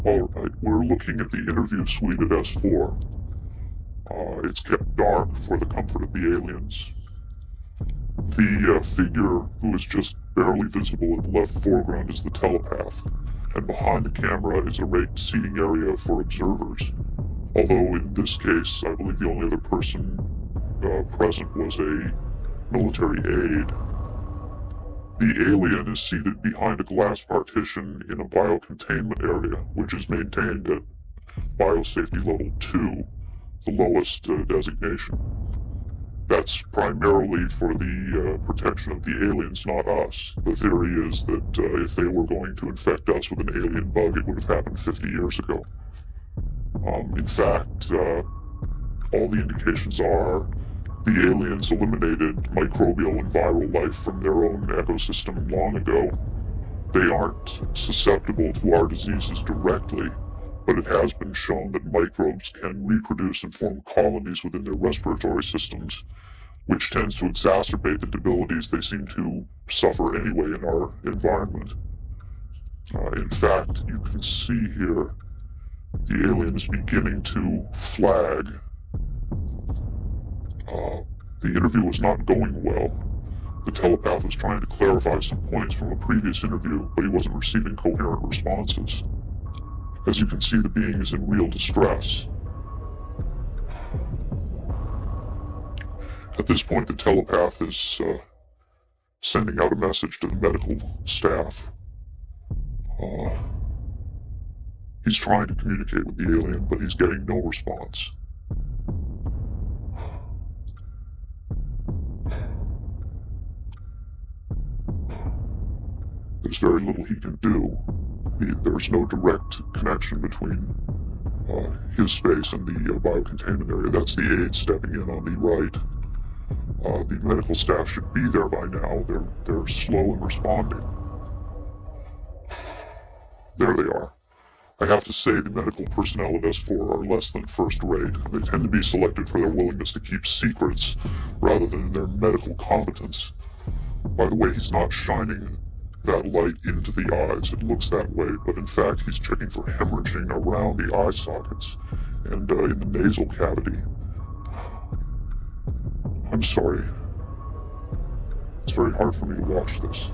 Alright, we're looking at the interview suite at S4. It's kept dark for the comfort of the aliens. The figure who is just barely visible in the left foreground is the telepath, and behind the camera is a raked seating area for observers. Although in this case, I believe the only other person present was a military aide. The alien is seated behind a glass partition in a biocontainment area, which is maintained at Biosafety Level 2, the lowest designation. That's primarily for the protection of the aliens, not us. The theory is that if they were going to infect us with an alien bug, it would have happened 50 years ago. In fact, all the indications are the aliens eliminated microbial and viral life from their own ecosystem long ago. They aren't susceptible to our diseases directly, but it has been shown that microbes can reproduce and form colonies within their respiratory systems, which tends to exacerbate the debilities they seem to suffer anyway in our environment. In fact, you can see here the alien is beginning to flag. The interview was not going well. The telepath was trying to clarify some points from a previous interview, but he wasn't receiving coherent responses. As you can see, the being is in real distress. At this point, the telepath is sending out a message to the medical staff. He's trying to communicate with the alien, but he's getting no response. There's very little he can do. There's no direct connection between his space and the biocontainment area. That's the aide stepping in on the right. The medical staff should be there by now. They're slow in responding. There they are. I have to say the medical personnel at S4 are less than first rate. They tend to be selected for their willingness to keep secrets rather than their medical competence. By the way, he's not shining that light into the eyes. It looks that way, but in fact he's checking for hemorrhaging around the eye sockets and in the nasal cavity. I'm sorry. It's very hard for me to watch this.